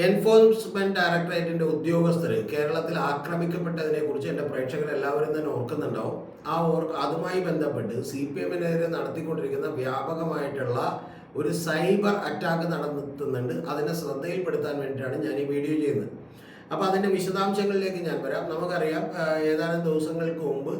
Enforcement ഡയറക്ടറേറ്റിന്റെ ഉദ്യോഗസ്ഥർ കേരളത്തിൽ ആക്രമിക്കപ്പെട്ടതിനെ കുറിച്ച് എൻ്റെ പ്രേക്ഷകരെല്ലാവരും തന്നെ ഓർക്കുന്നുണ്ടാവും. അതുമായി ബന്ധപ്പെട്ട് CPM-നെതിരെ നടത്തിക്കൊണ്ടിരിക്കുന്ന വ്യാപകമായിട്ടുള്ള ഒരു സൈബർ അറ്റാക്ക് നടത്തുന്നുണ്ട്. അതിനെ ശ്രദ്ധയിൽപ്പെടുത്താൻ വേണ്ടിയിട്ടാണ് ഞാൻ ഈ വീഡിയോ ചെയ്യുന്നത്. അപ്പോൾ അതിൻ്റെ വിശദാംശങ്ങളിലേക്ക് ഞാൻ വരാം. നമുക്കറിയാം, ഏതാനും ദിവസങ്ങൾക്ക് മുമ്പ്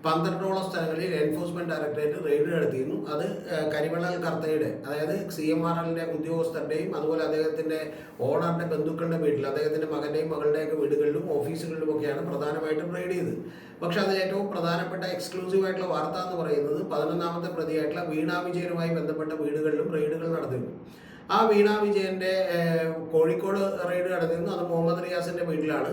12ഓളം സ്ഥലങ്ങളിൽ എൻഫോഴ്സ്മെന്റ് ഡയറക്ടറേറ്റ് റെയ്ഡ് നടത്തിയിരുന്നു. അത് കരിമണൽ കർത്തയുടെ, അതായത് CMRLന്റെ ഉദ്യോഗസ്ഥരുടെയും അതുപോലെ അദ്ദേഹത്തിന്റെ ഓണറിന്റെ ബന്ധുക്കളുടെ വീട്ടിൽ, അദ്ദേഹത്തിന്റെ മകന്റെയും മകളുടെയൊക്കെ വീടുകളിലും ഓഫീസുകളിലുമൊക്കെയാണ് പ്രധാനമായിട്ടും റെയ്ഡ് ചെയ്തത്. പക്ഷെ അതിൽ ഏറ്റവും പ്രധാനപ്പെട്ട എക്സ്ക്ലൂസീവ് ആയിട്ടുള്ള വാർത്ത എന്ന് പറയുന്നത് 11ാമത്തെ പ്രതിയായിട്ടുള്ള വീണ വിജയനുമായി ബന്ധപ്പെട്ട വീടുകളിലും റെയ്ഡുകൾ നടത്തിയിരുന്നു. ആ വീണ വിജയന്റെ കോഴിക്കോട് റെയ്ഡ് നടന്നിരുന്നു. അത് മുഹമ്മദ് റിയാസിന്റെ വീട്ടിലാണ്.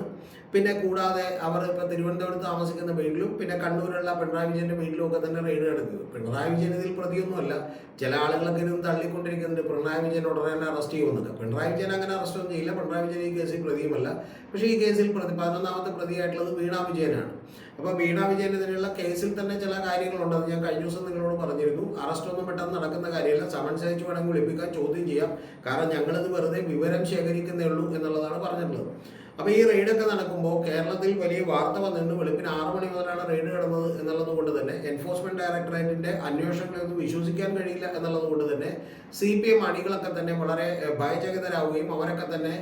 പിന്നെ കൂടാതെ അവർ ഇപ്പോൾ തിരുവനന്തപുരത്ത് താമസിക്കുന്ന വീട്ടിലും പിന്നെ കണ്ണൂരുള്ള പിണറായി വിജയന്റെ വീട്ടിലും ഒക്കെ തന്നെ റെയ്ഡ് നടക്കുന്നത്. പിണറായി വിജയൻ ഇതിൽ പ്രതിയൊന്നുമല്ല. ചില ആളുകളൊക്കെ ഇരുന്ന് തള്ളിക്കൊണ്ടിരിക്കുന്നുണ്ട് പിണറായി വിജയൻ ഉടനെ തന്നെ അറസ്റ്റ് ചെയ്യുമെന്നൊക്കെ. പിണറായി വിജയൻ അങ്ങനെ അറസ്റ്റ് ഒന്നും ചെയ്യില്ല. പിണറായി വിജയൻ ഈ കേസിൽ പ്രതിയുമല്ല. പക്ഷേ ഈ കേസിൽ 11ാമത്തെ പ്രതിയായിട്ടുള്ളത് വീണ വിജയനാണ്. അപ്പോൾ വീണ വിജയനെതിരെയുള്ള കേസിൽ തന്നെ ചില കാര്യങ്ങളുണ്ട്. അത് ഞാൻ കഴിഞ്ഞ ദിവസം നിങ്ങളോട് പറഞ്ഞിരുന്നു. അറസ്റ്റ് ഒന്നും പെട്ടെന്ന് നടക്കുന്ന കാര്യമല്ല. സമൻസ് അയച്ച് വേണമെങ്കിൽ വിളിപ്പിക്കാൻ, ചോദ്യം ചെയ്യാം. കാരണം ഞങ്ങളിത് വെറുതെ വിവരം ശേഖരിക്കുന്നേ ഉള്ളൂ എന്നുള്ളതാണ് പറഞ്ഞിട്ടുള്ളത്. അപ്പോൾ ഈ റെയ്ഡൊക്കെ നടക്കുമ്പോൾ കേരളത്തിൽ വലിയ വാർത്ത വന്നിട്ടുണ്ട്. വെളുപ്പിന് 6 മണി മുതലാണ് റെയ്ഡ് നടന്നത് എന്നുള്ളത് കൊണ്ട് തന്നെ എൻഫോഴ്സ്മെന്റ് ഡയറക്ടറേറ്റിന്റെ അന്വേഷണങ്ങളൊന്നും വിശ്വസിക്കാൻ കഴിയില്ല എന്നുള്ളത് കൊണ്ട് തന്നെ CPM അണികളൊക്കെ തന്നെ വളരെ ഭയചകിതരാവുകയും അവരൊക്കെ തന്നെ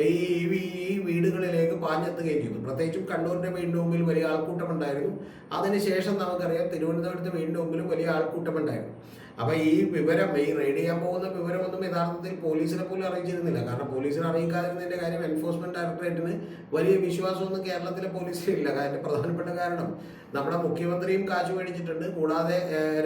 ഈ വീടുകളിലേക്ക് പാഞ്ഞെത്തുകയും ചെയ്തു. പ്രത്യേകിച്ചും കണ്ണൂരിന്റെ വീടിന്റെ മുമ്പിൽ വലിയ ആൾക്കൂട്ടമുണ്ടായിരുന്നു. അതിനുശേഷം നമുക്കറിയാം തിരുവനന്തപുരത്തെ വീടിന്റെ മുമ്പിലും വലിയ ആൾക്കൂട്ടമുണ്ടായിരുന്നു. അപ്പൊ ഈ വിവരം, ഈ റെയ്ഡ് ചെയ്യാൻ പോകുന്ന വിവരമൊന്നും യഥാർത്ഥത്തിൽ പോലീസിനെ പോലും അറിയിച്ചിരുന്നില്ല. കാരണം പോലീസിനെ അറിയിക്കാതിരുന്നതിന്റെ കാര്യം എൻഫോഴ്സ്മെന്റ് ഡയറക്ടറേറ്റിന് വലിയ വിശ്വാസമൊന്നും കേരളത്തിലെ പോലീസിലില്ല. അതിന്റെ പ്രധാനപ്പെട്ട കാരണം നമ്മുടെ മുഖ്യമന്ത്രിയും കാശ് മേടിച്ചിട്ടുണ്ട്. കൂടാതെ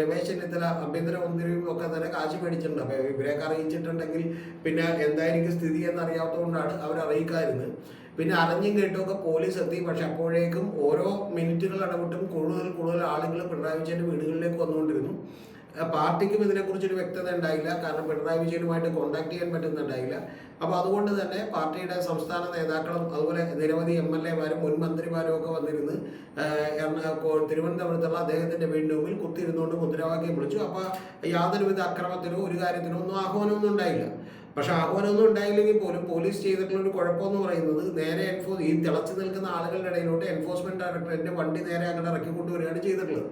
രമേശ് ചെന്നിത്തല ആഭ്യന്തരമന്ത്രിയും ഒക്കെ തന്നെ കാശ് മേടിച്ചിട്ടുണ്ട്. അപ്പൊ ഇവരെയൊക്കെ അറിയിച്ചിട്ടുണ്ടെങ്കിൽ പിന്നെ എന്തായിരിക്കും സ്ഥിതി എന്നറിയാത്തതുകൊണ്ടാണ് അവരറിയിക്കാതിരുന്നത്. പിന്നെ അറിഞ്ഞും കേട്ടുമൊക്കെ പോലീസ് എത്തി. പക്ഷെ അപ്പോഴേക്കും ഓരോ മിനിറ്റുകൾ ഇടവിട്ടും കൂടുതൽ ആളുകൾ പിണറായി വിജയന്റെ വീടുകളിലേക്ക് വന്നുകൊണ്ടിരുന്നു. പാർട്ടിക്കും ഇതിനെക്കുറിച്ചൊരു വ്യക്തത ഉണ്ടായില്ല. കാരണം പിണറായി വിജയനുമായിട്ട് കോൺടാക്ട് ചെയ്യാൻ പറ്റുന്നുണ്ടായില്ല. അപ്പോൾ അതുകൊണ്ട് തന്നെ പാർട്ടിയുടെ സംസ്ഥാന നേതാക്കളും അതുപോലെ നിരവധി MLA-മാരും മുൻ മന്ത്രിമാരും ഒക്കെ വന്നിരുന്ന് തിരുവനന്തപുരത്തുള്ള അദ്ദേഹത്തിന്റെ വീടിന് മുമ്പിൽ കുത്തിയിരുന്നുകൊണ്ട് മുദ്രാവാക്യം വിളിച്ചു. അപ്പോൾ യാതൊരുവിധ അക്രമത്തിനോ ഒരു കാര്യത്തിനോ ഒന്നും ആഹ്വാനമൊന്നും ഉണ്ടായില്ല. പക്ഷെ ആഹ്വാനമൊന്നും ഉണ്ടായില്ലെങ്കിൽ പോലും പോലീസ് ചെയ്തിട്ടുള്ള ഒരു കുഴപ്പമെന്ന് പറയുന്നത് നേരെ ഈ തിളച്ചു നിൽക്കുന്ന ആളുകളുടെ ഇടയിലോട്ട് എൻഫോഴ്സ്മെന്റ് ഡയറക്ടറേറ്റിന്റെ വണ്ടി നേരെ അങ്ങനെ ഇറക്കിക്കൊണ്ടുവരികയാണ് ചെയ്തിട്ടുള്ളത്.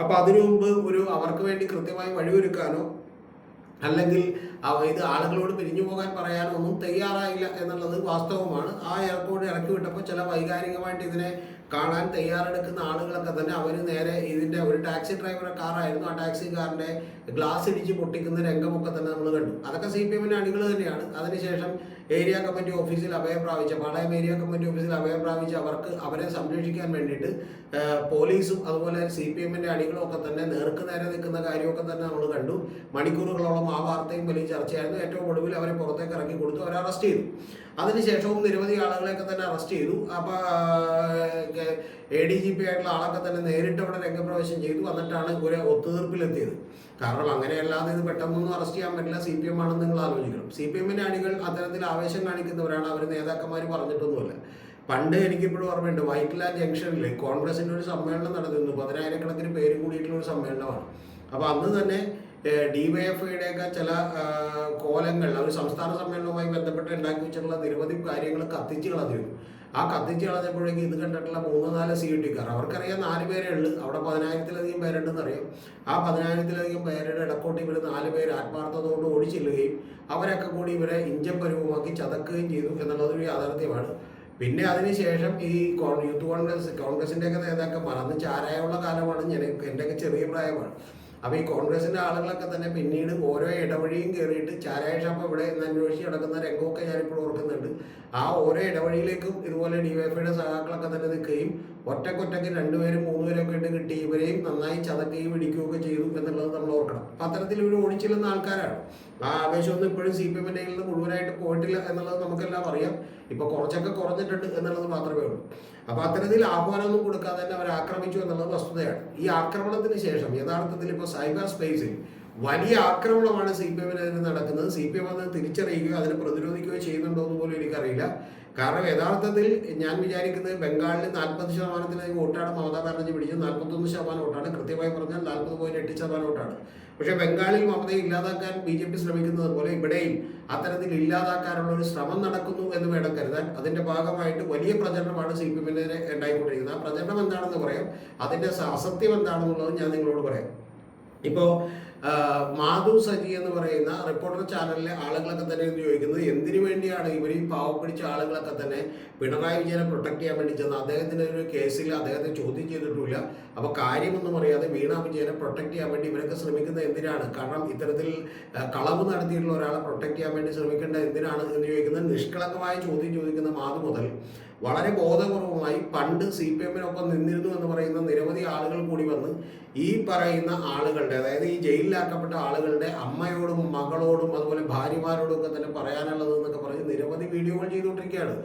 അപ്പൊ അതിനു മുമ്പ് അവർക്ക് വേണ്ടി കൃത്യമായി വഴിയൊരുക്കാനോ അല്ലെങ്കിൽ ഇത് ആളുകളോട് പിരിഞ്ഞു പോകാൻ പറയാനോ ഒന്നും തയ്യാറായില്ല എന്നുള്ളത് വാസ്തവമാണ്. ആ എയർപോർട്ട് ഇറക്കി വിട്ടപ്പോൾ ചില വൈകാരികമായിട്ട് ഇതിനെ കാണാൻ തയ്യാറെടുക്കുന്ന ആളുകളൊക്കെ തന്നെ അവർ നേരെ ഇതിന്റെ ഒരു ടാക്സി ഡ്രൈവറെ കാറായിരുന്നു. ആ ടാക്സി കാറിന്റെ ഗ്ലാസ് ഇടിച്ച് പൊട്ടിക്കുന്ന രംഗമൊക്കെ തന്നെ നമ്മൾ കണ്ടു. അതൊക്കെ CPM-ന്റെ അണികൾ തന്നെയാണ്. അതിനുശേഷം ഏരിയ കമ്മിറ്റി ഓഫീസിൽ അഭയം പ്രാപിച്ച പാളയം ഏരിയ കമ്മിറ്റി ഓഫീസിൽ അഭയം പ്രാപിച്ച് അവരെ സംരക്ഷിക്കാൻ വേണ്ടിയിട്ട് പോലീസും അതുപോലെ CPM-ന്റെ അണികളും ഒക്കെ തന്നെ നേർക്ക് നേരെ നിൽക്കുന്ന കാര്യമൊക്കെ തന്നെ നമ്മൾ കണ്ടു. മണിക്കൂറുകളോളം ആ വാർത്തയും വലിയ ചർച്ചയായിരുന്നു. ഏറ്റവും ഒടുവിൽ അവരെ പുറത്തേക്ക് ഇറക്കി കൊടുത്തു, അവരെ അറസ്റ്റ് ചെയ്തു. അതിനുശേഷവും നിരവധി ആളുകളെയൊക്കെ തന്നെ അറസ്റ്റ് ചെയ്തു. അപ്പോൾ ADGP ആയിട്ടുള്ള ആളൊക്കെ തന്നെ നേരിട്ട് അവിടെ രംഗപ്രവേശം ചെയ്തു. എന്നിട്ടാണ് ഒരു ഒത്തുതീർപ്പിലെത്തിയത്. കാരണം അങ്ങനെയല്ലാതെ ഇത് പെട്ടെന്നൊന്നും അറസ്റ്റ് ചെയ്യാൻ പറ്റില്ല. CPM ആണെന്ന് നിങ്ങൾ ആലോചിക്കണം. CPM-ന്റെ അണികൾ അത്തരത്തിൽ ആവേശം കാണിക്കുന്നവരാണ്. അവർ നേതാക്കന്മാർ പറഞ്ഞിട്ടൊന്നുമില്ല. പണ്ട് എനിക്കിപ്പോഴും ഓർമ്മയുണ്ട്, വൈറ്റില ജംഗ്ഷനിൽ കോൺഗ്രസിന്റെ ഒരു സമ്മേളനം നടന്നിരുന്നു. 10,000-കണക്കിന് പേര് കൂടിയിട്ടുള്ള ഒരു സമ്മേളനമാണ്. അപ്പോൾ അന്ന് തന്നെ DYFIയുടെയൊക്കെ ചില കോലങ്ങൾ അവർ സംസ്ഥാന സമ്മേളനവുമായി ബന്ധപ്പെട്ട് ഉണ്ടാക്കി വെച്ചിട്ടുള്ള നിരവധി കാര്യങ്ങൾ കത്തിച്ച് കളഞ്ഞിരുന്നു. ആ കത്തിച്ച് കളഞ്ഞപ്പോഴേക്കും ഇത് കണ്ടിട്ടുള്ള 3-4 CUT-കാർ, അവർക്കറിയാം 4 പേരേ ഉള്ളൂ. അവിടെ 10,000-ലധികം പേരുണ്ടെന്ന് അറിയാം. ആ 10,000-ലധികം പേരുടെ ഇടക്കോട്ട് ഇവർ 4 പേര് ആത്മാർത്ഥതയോട് ഓടിച്ചെല്ലുകയും അവരൊക്കെ കൂടി ഇവരെ ഇഞ്ചപ്പരുവമാക്കി ചതക്കുകയും ചെയ്തു എന്നുള്ളതൊരു യാഥാർത്ഥ്യമാണ്. പിന്നെ അതിനുശേഷം ഈ യൂത്ത് കോൺഗ്രസിൻ്റെയൊക്കെ നേതാക്കന്മാർ, അന്ന് ചാരായമുള്ള കാലമാണ്, എൻ്റെയൊക്കെ ചെറിയ പ്രായമാണ്. അപ്പോൾ ഈ കോൺഗ്രസിൻ്റെ ആളുകളൊക്കെ തന്നെ പിന്നീട് ഓരോ ഇടവഴിയും കയറിയിട്ട് ചാരായ ഷാപ്പ് ഇവിടെ നിന്ന് അന്വേഷിച്ച് നടക്കുന്ന രംഗമൊക്കെ ഞാനിപ്പോൾ ഓർക്കുന്നുണ്ട്. ആ ഓരോ ഇടവഴിയിലേക്കും ഇതുപോലെ DYFIയുടെ സഹാക്കളൊക്കെ തന്നെ നിൽക്കുകയും ഒറ്റക്കൊറ്റയ്ക്ക് 2 പേരും 3 പേരൊക്കെ ഇട്ട് കിട്ടി ഇവരെയും നന്നായി ചതക്കുകയും ഇടിക്കുകയൊക്കെ ചെയ്തു എന്നുള്ളത് നമ്മൾ ഓർക്കണം. അപ്പം അത്തരത്തിൽ ഇവർ ഓടിച്ചിരുന്ന ആൾക്കാരാണ്. ആ ആവേശമൊന്നും ഇപ്പോഴും CPM-ന്റെ നിന്ന് മുഴുവനായിട്ട് പോയിട്ടില്ല എന്നുള്ളത് നമുക്കെല്ലാം അറിയാം. ഇപ്പോൾ കുറച്ചൊക്കെ കുറഞ്ഞിട്ടുണ്ട് എന്നുള്ളത് മാത്രമേ ഉള്ളൂ. അപ്പോൾ അത്തരത്തിൽ ആഹ്വാനമൊന്നും കൊടുക്കാതെ തന്നെ അവർ ആക്രമിച്ചു എന്നുള്ളത് വസ്തുതയാണ്. ഈ ആക്രമണത്തിന് ശേഷം യഥാർത്ഥത്തിൽ ഇപ്പോൾ സൈബർ സ്പേസിൽ വലിയ ആക്രമണമാണ് CPM-നെതിരെ നടക്കുന്നത്. CPM അത് തിരിച്ചറിയുകയോ അതിനെ പ്രതിരോധിക്കുകയോ ചെയ്യുന്നുണ്ടോ എന്ന് പോലും എനിക്കറിയില്ല. കാരണം യഥാർത്ഥത്തിൽ ഞാൻ വിചാരിക്കുന്നത് ബംഗാളിൽ 40% വോട്ടാണ് മമതാ ബാനർജി പിടിച്ചത്. 41% വോട്ടാണ്, കൃത്യമായി പറഞ്ഞാൽ 40.8% വോട്ടാണ്. പക്ഷേ ബംഗാളിൽ മമതയെ ഇല്ലാതാക്കാൻ BJP ശ്രമിക്കുന്നത് പോലെ ഇവിടെയും അത്തരത്തിൽ ഇല്ലാതാക്കാനുള്ള ഒരു ശ്രമം നടക്കുന്നു എന്ന് വേണം കരുതാൻ. അതിന്റെ ഭാഗമായിട്ട് വലിയ പ്രചരണമാണ് CPM-നെതിരെ ഉണ്ടായിക്കൊണ്ടിരിക്കുന്നത്. ആ പ്രചരണം എന്താണെന്ന് പറയാം, അതിന്റെ അസത്യം എന്താണെന്നുള്ളത് ഞാൻ നിങ്ങളോട് പറയാം. ഇപ്പോൾ മാധു സജി എന്ന് പറയുന്ന റിപ്പോർട്ടർ ചാനലിലെ ആളുകളൊക്കെ തന്നെ എന്ന് ചോദിക്കുന്നത്, എന്തിനു വേണ്ടിയാണ് ഇവർ ഈ പാവപ്പിടിച്ച ആളുകളൊക്കെ തന്നെ പിണറായി വിജയനെ പ്രൊട്ടക്ട് ചെയ്യാൻ വേണ്ടി ചെന്ന് അദ്ദേഹത്തിൻ്റെ ഒരു കേസിൽ അദ്ദേഹത്തെ ചോദ്യം ചെയ്തിട്ടില്ല. അപ്പോൾ കാര്യമൊന്നും അറിയാതെ വീണ വിജയനെ പ്രൊട്ടക്ട് ചെയ്യാൻ വേണ്ടി ഇവരൊക്കെ ശ്രമിക്കുന്നത് എന്തിനാണ്? കാരണം ഇത്തരത്തിൽ കളവ് നടത്തിയിട്ടുള്ള ഒരാളെ പ്രൊട്ടക്ട് ചെയ്യാൻ വേണ്ടി ശ്രമിക്കേണ്ടത് എന്തിനാണ് എന്ന് ചോദിക്കുന്നത് നിഷ്കളങ്കമായ ചോദ്യം ചോദിക്കുന്ന മാധു മുതൽ വളരെ ബോധപൂർവമായി പണ്ട് CPM-നൊപ്പം നിന്നിരുന്നു എന്ന് പറയുന്ന നിരവധി ആളുകൾ കൂടി വന്ന് ഈ പറയുന്ന ആളുകളുടെ, അതായത് ഈ ജയിലിലാക്കപ്പെട്ട ആളുകളുടെ അമ്മയോടും മകളോടും അതുപോലെ ഭാര്യമാരോടും ഒക്കെ തന്നെ പറയാനുള്ളത് എന്നൊക്കെ പറഞ്ഞ് നിരവധി വീഡിയോകൾ ചെയ്തുകൊണ്ടിരിക്കുകയാണ്.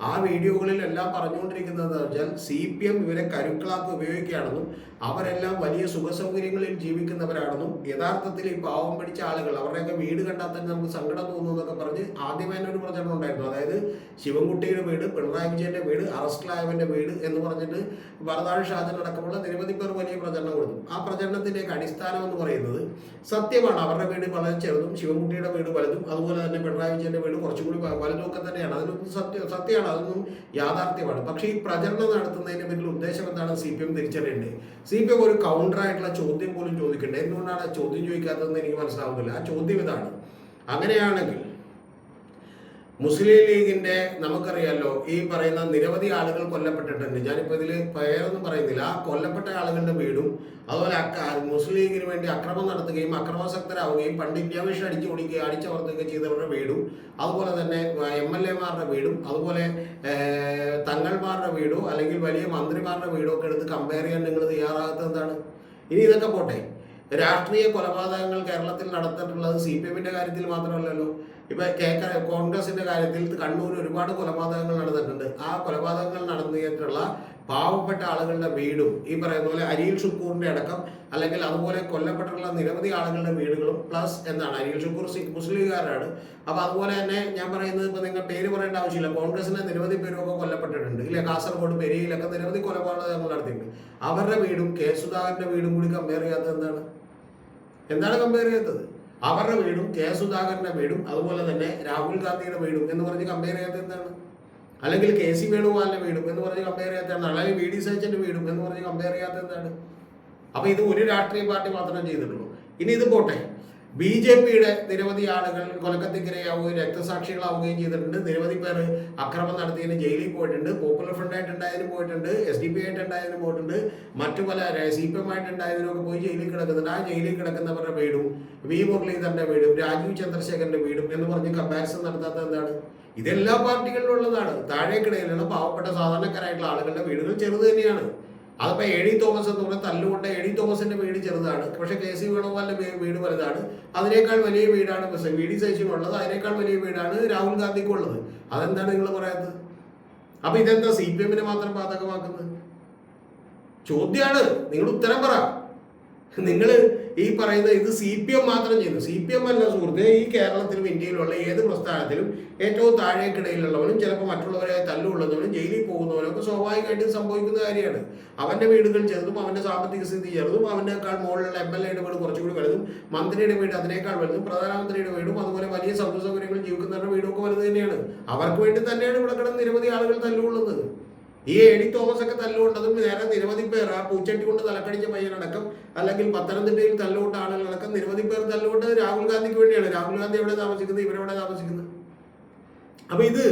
ആ വീഡിയോകളിൽ എല്ലാം പറഞ്ഞുകൊണ്ടിരിക്കുന്നത് വെച്ചാൽ CPM ഇവരെ കരുക്കളാക്കി ഉപയോഗിക്കുകയാണെന്നും അവരെല്ലാം വലിയ സുഖസൗകര്യങ്ങളിൽ ജീവിക്കുന്നവരാണെന്നും യഥാർത്ഥത്തിൽ ഈ പാവം പിടിച്ച ആളുകൾ അവരുടെയൊക്കെ വീട് കണ്ടാൽ തന്നെ നമുക്ക് സങ്കടം തോന്നുന്നു എന്നൊക്കെ പറഞ്ഞ് ആദ്യമേ തന്നെ ഒരു പ്രചരണം ഉണ്ടായിരുന്നു. അതായത് ശിവൻകുട്ടിയുടെ വീട്, പിണറായി വിജയന്റെ വീട്, അറസ്റ്റിലായവന്റെ വീട് എന്ന് പറഞ്ഞിട്ട് വരദാഴ് ഷാജൻ അടക്കമുള്ള നിരവധി പേർ വലിയ പ്രചരണം കൊടുത്തു. ആ പ്രചരണത്തിന്റെയൊക്കെ അടിസ്ഥാനം എന്ന് പറയുന്നത് സത്യമാണ്. അവരുടെ വീട് വളരെ ചെറുതും ശിവൻകുട്ടിയുടെ വീട് വലുതും അതുപോലെ തന്നെ പിണറായി വിജയന്റെ വീട് കുറച്ചുകൂടി വലുതും ഒക്കെ തന്നെയാണ്. അതിനൊന്നും സത്യമാണ്, അതൊന്നും യാഥാർത്ഥ്യമാണ്. പക്ഷേ ഈ പ്രചരണം നടത്തുന്നതിന് പിന്നിൽ ഉദ്ദേശം എന്താണ് CPM തിരിച്ചറിയേണ്ടത്. CPM ഒരു കൗണ്ടറായിട്ടുള്ള ചോദ്യം പോലും ചോദിക്കേണ്ടത്. എന്തുകൊണ്ടാണ് ആ ചോദ്യം ചോദിക്കാത്തതെന്ന് എനിക്ക് മനസ്സിലാവുന്നില്ല. ആ ചോദ്യം ഇതാണ്, അങ്ങനെയാണെങ്കിൽ മുസ്ലിം ലീഗിന്റെ നമുക്കറിയാലോ ഈ പറയുന്ന നിരവധി ആളുകൾ കൊല്ലപ്പെട്ടിട്ടുണ്ട്. ഞാനിപ്പോൾ ഇതിൽ പേരൊന്നും പറയുന്നില്ല. ആ കൊല്ലപ്പെട്ട ആളുകളുടെ വീടും അതുപോലെ മുസ്ലിം ലീഗിന് വേണ്ടി അക്രമം നടത്തുകയും അക്രമാസക്തരാവുകയും പണ്ട് ഇന്ത്യ വിഷൻ അടിച്ചമർത്തുകയും ചെയ്തവരുടെ വീടും അതുപോലെ തന്നെ MLA-മാരുടെ വീടും അതുപോലെ തങ്ങൾമാരുടെ വീടോ അല്ലെങ്കിൽ വലിയ മന്ത്രിമാരുടെ വീടോ ഒക്കെ എടുത്ത് കമ്പയർ ചെയ്യാൻ നിങ്ങൾ തയ്യാറാകാത്തത് എന്താണ്? ഇനി ഇതൊക്കെ പോട്ടെ, രാഷ്ട്രീയ കൊലപാതകങ്ങൾ കേരളത്തിൽ നടത്തിയിട്ടുള്ളത് CPM-ന്റെ കാര്യത്തിൽ മാത്രമല്ലല്ലോ. ഇപ്പൊ കോൺഗ്രസിന്റെ കാര്യത്തിൽ കണ്ണൂർ ഒരുപാട് കൊലപാതകങ്ങൾ നടന്നിട്ടുണ്ട്. ആ കൊലപാതകങ്ങൾ നടന്നിട്ടുള്ള പാവപ്പെട്ട ആളുകളുടെ വീടും ഈ പറയുന്ന പോലെ അരിയിൽ ഷുക്കൂറിന്റെ അടക്കം അല്ലെങ്കിൽ അതുപോലെ കൊല്ലപ്പെട്ടിട്ടുള്ള നിരവധി ആളുകളുടെ വീടുകളും പ്ലസ് എന്താണ് അരിയിൽ ഷുക്കൂർ മുസ്ലിംകാരാണ്. അപ്പൊ അതുപോലെ തന്നെ ഞാൻ പറയുന്നത് ഇപ്പൊ നിങ്ങൾ പേര് പറയേണ്ട ആവശ്യമില്ല, കോൺഗ്രസിന്റെ നിരവധി പേരൊക്കെ കൊല്ലപ്പെട്ടിട്ടുണ്ട് ഇല്ലേ. കാസർഗോഡ് പെരിയയിലൊക്കെ നിരവധി കൊലപാതകങ്ങൾ നടത്തിയിട്ടുണ്ട്. അവരുടെ വീടും കെ സുധാകരന്റെ വീടും കൂടി കമ്പയർ ചെയ്യാത്തത് എന്താണ് കമ്പയർ ചെയ്യാത്തത്? അവരുടെ വീടും കെ സുധാകരന്റെ വീടും അതുപോലെ തന്നെ രാഹുൽ ഗാന്ധിയുടെ വീടും എന്ന് പറഞ്ഞ് കമ്പയർ ചെയ്യാത്തത് എന്താണ്? അല്ലെങ്കിൽ KC വേണുഗോപാലിന്റെ വീടും എന്ന് പറഞ്ഞ് കമ്പയർ ചെയ്യാത്തതാണ്, അല്ലെങ്കിൽ VD സച്ചിന്റെ വീടും എന്ന് പറഞ്ഞ് കമ്പയർ ചെയ്യാത്തത് എന്താണ്? അപ്പൊ ഇത് ഒരു രാഷ്ട്രീയ പാർട്ടി മാത്രമേ ചെയ്തിട്ടുള്ളൂ. ഇനി ഇത് പോട്ടെ, BJP-യുടെ നിരവധി ആളുകൾ കൊലക്കത്തിക്കിരയാവുകയും രക്തസാക്ഷികളാവുകയും ചെയ്തിട്ടുണ്ട്. നിരവധി പേർ അക്രമം നടത്തിയതിന് ജയിലിൽ പോയിട്ടുണ്ട്. പോപ്പുലർ ഫ്രണ്ട് ആയിട്ടുണ്ടായതിന് പോയിട്ടുണ്ട്, SDP ആയിട്ടുണ്ടായതിന് പോയിട്ടുണ്ട്, മറ്റു പല CPM ആയിട്ടുണ്ടായതിനൊക്കെ പോയി ജയിലിൽ കിടക്കുന്നുണ്ട്. ആ ജയിലിൽ കിടക്കുന്നവരുടെ വീടും V മുരളീധരന്റെ വീടും രാജീവ് ചന്ദ്രശേഖരന്റെ വീടും എന്ന് പറഞ്ഞ് കമ്പാരിസൺ നടത്താത്തത് എന്താണ്? ഇതെല്ലാ പാർട്ടികളിലും ഉള്ളതാണ്. താഴേക്കിടയിലുള്ള പാവപ്പെട്ട സാധാരണക്കാരായിട്ടുള്ള ആളുകളുടെ വീടുകൾ ചെറുത് തന്നെയാണ്. അതിപ്പോൾ AD തോമസ് എന്ന് പറഞ്ഞാൽ തല്ലുകൊണ്ട് AD തോമസിന്റെ വീട് ചെറുതാണ്, പക്ഷെ KC വേണുഗോപാലിന്റെ വീട് വലുതാണ്. അതിനേക്കാൾ വലിയ വീടാണ് VD സച്ചിനുള്ളത്, അതിനേക്കാൾ വലിയ വീടാണ് രാഹുൽ ഗാന്ധിക്കുള്ളത്. അതെന്താണ് നിങ്ങൾ പറയാത്തത്? അപ്പൊ ഇതെന്താ CPM-നെ മാത്രം ബാധകമാക്കുന്നത്? ചോദ്യമാണ്, നിങ്ങൾ ഉത്തരം പറ. നിങ്ങൾ ഈ പറയുന്ന ഇത് CPM മാത്രം ചെയ്യുന്നു. CPM അല്ല സുഹൃത്തെ, ഈ കേരളത്തിലും ഇന്ത്യയിലുള്ള ഏത് പ്രസ്ഥാനത്തിലും ഏറ്റവും താഴേക്കിടയിലുള്ളവനും ചിലപ്പോൾ മറ്റുള്ളവരെ തല്ലുകൊള്ളുന്നവനും ജയിലിൽ പോകുന്നവനും ഒക്കെ സ്വാഭാവികമായിട്ടും സംഭവിക്കുന്ന കാര്യമാണ്. അവന്റെ വീടുകൾ ചെറുതും അവന്റെ സാമ്പത്തിക സ്ഥിതി ചെറുതും അവനേക്കാൾ മുകളിലുള്ള MLA-യുടെ വീട് കുറച്ചുകൂടി വലുതും മന്ത്രിയുടെ വീട് അതിനേക്കാൾ വലുതും പ്രധാനമന്ത്രിയുടെ വീടും അതുപോലെ വലിയ സൗകര്യങ്ങൾ ജീവിക്കുന്നവരുടെ വീടും ഒക്കെ വലുത് തന്നെയാണ്. അവർക്ക് വേണ്ടി തന്നെയാണ് ഇവിടെ കിടന്ന് നിരവധി ആളുകൾ തല്ലുകൊള്ളുന്നത്. ഈ AD തോമസ് ഒക്കെ തല്ലുകൊണ്ടതും നേരെ നിരവധി പേർ ആ പൂച്ചട്ടി കൊണ്ട് തലക്കടിച്ച പയ്യനടക്കം അല്ലെങ്കിൽ പത്തനംതിട്ടയിൽ തല്ലുകൊണ്ട ആളുകളടക്കം നിരവധി പേർ തല്ലുകൊണ്ടത് രാഹുൽ ഗാന്ധിക്ക് വേണ്ടിയാണ്. രാഹുൽ ഗാന്ധി എവിടെ താമസിക്കുന്നത്, ഇവരെവിടെ താമസിക്കുന്നത്? അപ്പൊ ഇത്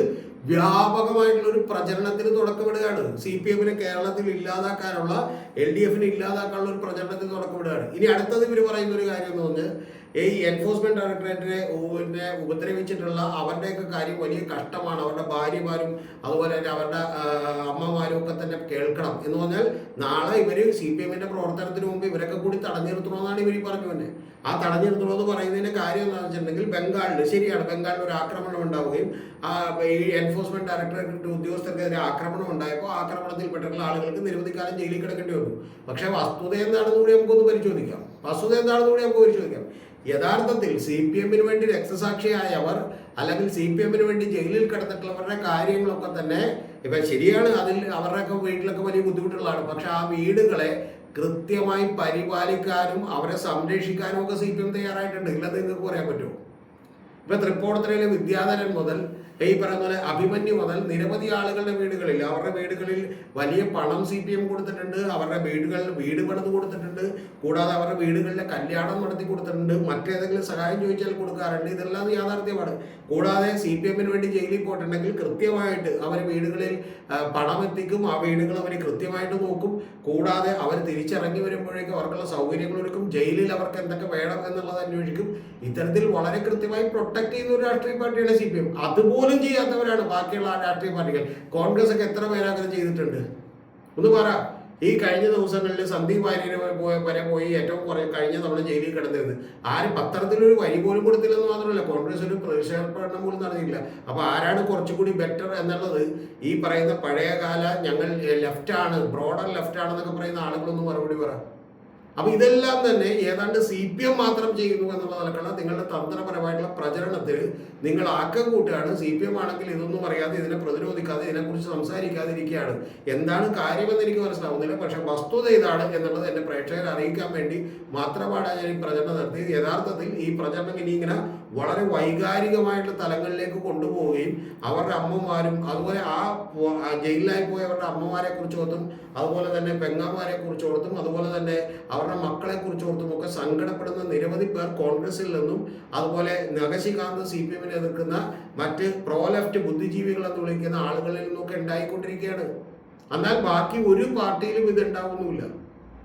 വ്യാപകമായിട്ടുള്ള ഒരു പ്രചരണത്തിന് തുടക്കമിടുകയാണ്. CPM-നെ കേരളത്തിൽ ഇല്ലാതാക്കാനുള്ള LDF-നെ ഇല്ലാതാക്കാനുള്ള ഒരു പ്രചരണത്തിന് തുടക്കമിടുകയാണ്. ഇനി അടുത്തത് ഇവർ പറയുന്ന ഒരു കാര്യം എന്ന് പറഞ്ഞാൽ ഈ എൻഫോഴ്സ്മെന്റ് ഡയറക്ടറേറ്റിനെ ഉപദ്രവിച്ചിട്ടുള്ള അവരുടെയൊക്കെ കാര്യം വലിയ കഷ്ടമാണ്. അവരുടെ ഭാര്യമാരും അതുപോലെ തന്നെ അവരുടെ അമ്മമാരും ഒക്കെ തന്നെ കേൾക്കണം എന്ന് പറഞ്ഞാൽ നാളെ ഇവർ CPM-ന്റെ പ്രവർത്തനത്തിന് മുമ്പ് ഇവരൊക്കെ കൂടി തടഞ്ഞു നിർത്തണമെന്നാണ് ഇവർ പറഞ്ഞു തന്നെ. ആ തടഞ്ഞു നിർത്തണമെന്ന് പറയുന്നതിന്റെ കാര്യം എന്താണെന്ന് വെച്ചിട്ടുണ്ടെങ്കിൽ ബംഗാളിൽ ശരിയാണ്, ബംഗാളിൽ ഒരു ആക്രമണം ഉണ്ടാവുകയും ഈ എൻഫോഴ്സ്മെന്റ് ഡയറക്ടറേറ്റ് ഉദ്യോഗസ്ഥർക്കെതിരെ ആക്രമണം ഉണ്ടായപ്പോൾ ആക്രമണത്തിൽ പെട്ടിട്ടുള്ള ആളുകൾക്ക് നിരവധി കാലം ജയിലിൽ കിടക്കേണ്ടി വന്നു. പക്ഷേ വസ്തുത എന്താണെന്ന് കൂടി നമുക്കൊന്ന് പരിശോധിക്കാം. യഥാർത്ഥത്തിൽ CPM-ന് വേണ്ടി രക്തസാക്ഷിയായവർ അല്ലെങ്കിൽ CPM-ന് വേണ്ടി ജയിലിൽ കിടന്നിട്ടുള്ളവരുടെ കാര്യങ്ങളൊക്കെ തന്നെ ഇപ്പം ശരിയാണ്, അതിൽ അവരുടെയൊക്കെ വീട്ടിലൊക്കെ വലിയ ബുദ്ധിമുട്ടുള്ളതാണ്. പക്ഷെ ആ വീടുകളെ കൃത്യമായി പരിപാലിക്കാനും അവരെ സംരക്ഷിക്കാനും ഒക്കെ CPM തയ്യാറായിട്ടുണ്ട്. ഇല്ലെന്ന് നിങ്ങൾക്ക് പറയാൻ പറ്റുമോ? ഇപ്പൊ തൃപ്പൂണിത്തുറയിലെ വിദ്യാധരൻ മുതൽ ഈ പറയുന്ന പോലെ അഭിമന്യു മുതൽ നിരവധി ആളുകളുടെ വീടുകളിൽ അവരുടെ വീടുകളിൽ വലിയ പണം CPM കൊടുത്തിട്ടുണ്ട്. അവരുടെ വീട് പണിത് കൊടുത്തിട്ടുണ്ട്. കൂടാതെ അവരുടെ വീടുകളിലെ കല്യാണം നടത്തി കൊടുത്തിട്ടുണ്ട്. മറ്റേതെങ്കിലും സഹായം ചോദിച്ചാൽ കൊടുക്കാറുണ്ട്. ഇതെല്ലാം യാഥാർത്ഥ്യമാണ്. കൂടാതെ CPMന് വേണ്ടി ജയിലിൽ പോയിട്ടുണ്ടെങ്കിൽ കൃത്യമായിട്ട് അവർ വീടുകളിൽ പണം എത്തിക്കും. ആ വീടുകൾ അവർ കൃത്യമായിട്ട് നോക്കും. കൂടാതെ അവർ തിരിച്ചിറങ്ങി വരുമ്പോഴേക്കും അവർക്കുള്ള സൗകര്യങ്ങൾ ഒരുക്കും. ജയിലിൽ അവർക്ക് എന്തൊക്കെ വേണം എന്നുള്ളത് അന്വേഷിക്കും. ഇത്തരത്തിൽ വളരെ കൃത്യമായി പ്രൊട്ടക്ട് ചെയ്യുന്ന ഒരു രാഷ്ട്രീയ പാർട്ടിയാണ് CPM. അതുപോലെ ചെയ്യാത്തവരാണ് ബാക്കിയുള്ള രാഷ്ട്രീയ പാർട്ടികൾ. കോൺഗ്രസ് ഒക്കെ എത്ര പേരങ്ങനെ ചെയ്തിട്ടുണ്ട് ഒന്ന് പറ. ഈ കഴിഞ്ഞ ദിവസങ്ങളിൽ സന്ദീപ് വാര്യര് വരെ പോയി ഏറ്റവും കഴിഞ്ഞ നമ്മൾ ജയിലിൽ കിടന്നിരുന്നത് ആരും പത്രത്തിലൊരു വരി പോലും കൊടുത്തില്ലെന്ന് മാത്രമല്ല, കോൺഗ്രസ് ഒരു പ്രതിഷേധ പ്രകടനം പോലും നടന്നില്ല. അപ്പൊ ആരാണ് കുറച്ചുകൂടി ബെറ്റർ എന്നുള്ളത് ഈ പറയുന്ന പഴയകാല ഞങ്ങൾ ലെഫ്റ്റാണ്, ബ്രോഡർ ലെഫ്റ്റ് ആണെന്നൊക്കെ പറയുന്ന ആളുകളൊന്നും മറുപടി പറ. അപ്പൊ ഇതെല്ലാം തന്നെ ഏതാണ്ട് CPM മാത്രം ചെയ്യുന്നു എന്നുള്ള നിലക്കുള്ള നിങ്ങളുടെ തന്ത്രപരമായിട്ടുള്ള പ്രചരണത്തിൽ നിങ്ങൾ ആക്കം കൂട്ടുകയാണ്. CPM ആണെങ്കിൽ ഇതൊന്നും അറിയാതെ, ഇതിനെ പ്രതിരോധിക്കാതെ, ഇതിനെക്കുറിച്ച് സംസാരിക്കാതിരിക്കുകയാണ്. എന്താണ് കാര്യമെന്ന് എനിക്ക് മനസ്സിലാവുന്നില്ല. പക്ഷെ വസ്തുത ഇതാണ് എന്നുള്ളത് എൻ്റെ പ്രേക്ഷകരെ അറിയിക്കാൻ വേണ്ടി മാത്രമാണ് ഞാൻ ഈ പ്രചരണം നടത്തിയത്. യഥാർത്ഥത്തിൽ ഈ പ്രചരണം ഇനി ഇങ്ങനെ വളരെ വൈകാരികമായിട്ടുള്ള തലങ്ങളിലേക്ക് കൊണ്ടുപോവുകയും അവരുടെ അമ്മമാരും അതുപോലെ ആ ജയിലിലായി പോയവരുടെ അമ്മമാരെ കുറിച്ച് ഓർത്തും അതുപോലെ തന്നെ പെങ്ങന്മാരെ കുറിച്ച് ഓർത്തും അതുപോലെ തന്നെ അവരുടെ മക്കളെ കുറിച്ച് ഓർത്തും ഒക്കെ സങ്കടപ്പെടുന്ന നിരവധി പേർ കോൺഗ്രസിൽ നിന്നും അതുപോലെ നഖശികാന്ത് CPMനെ എതിർക്കുന്ന മറ്റ് പ്രോ ലെഫ്റ്റ് ബുദ്ധിജീവികൾ എന്ന് വിളിക്കുന്ന ആളുകളിൽ നിന്നൊക്കെ ഉണ്ടായിക്കൊണ്ടിരിക്കുകയാണ്. എന്നാൽ ബാക്കി ഒരു പാർട്ടിയിലും ഇത് ഉണ്ടാവുന്നില്ല.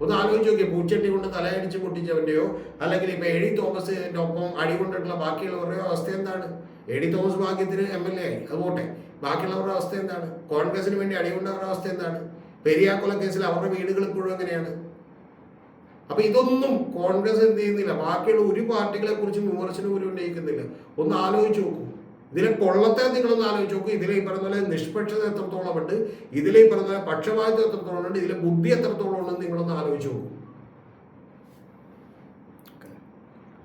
ഒന്ന് ആലോചിച്ച് നോക്കിയാൽ പൂച്ചട്ടി കൊണ്ട് തലയടിച്ച് പൊട്ടിച്ചവൻ്റെയോ അല്ലെങ്കിൽ ഇപ്പൊ എ ഡി തോമസിന്റെ ഒപ്പം അടികൊണ്ടിട്ടുള്ള ബാക്കിയുള്ളവരുടെയോ അവസ്ഥ എന്താണ്? എ ഡി തോമസ് ഭാഗ്യത്തിന് MLA ആയി, അത് പോട്ടെ. ബാക്കിയുള്ളവരുടെ അവസ്ഥ എന്താണ്? കോൺഗ്രസിന് വേണ്ടി അടികൊണ്ടവരുടെ അവസ്ഥ എന്താണ്? പെരിയാക്കുളം കേസിൽ അവരുടെ വീടുകൾ ഇപ്പോഴും എങ്ങനെയാണ്? അപ്പൊ ഇതൊന്നും കോൺഗ്രസ് എന്ത് ചെയ്യുന്നില്ല. ബാക്കിയുള്ള ഒരു പാർട്ടികളെ കുറിച്ചും വിമർശനം പോലും ഉന്നയിക്കുന്നില്ല. ഒന്ന് ആലോചിച്ച് നോക്കൂ. ഇതിലെ കൊള്ളത്തെ നിങ്ങളൊന്ന് ആലോചിച്ച് നോക്കൂ. ഇതിലെ ഈ പറഞ്ഞ പോലെ നിഷ്പക്ഷത എത്രത്തോളം ഉണ്ട്, ഇതിലെ ഈ പറഞ്ഞ പോലെ പക്ഷപാതിത്വം എത്രത്തോളം ഉണ്ട്, ഇതിലെ ബുദ്ധി എത്രത്തോളം ഉണ്ടെന്ന് നിങ്ങളൊന്ന് ആലോചിച്ച് നോക്കൂ.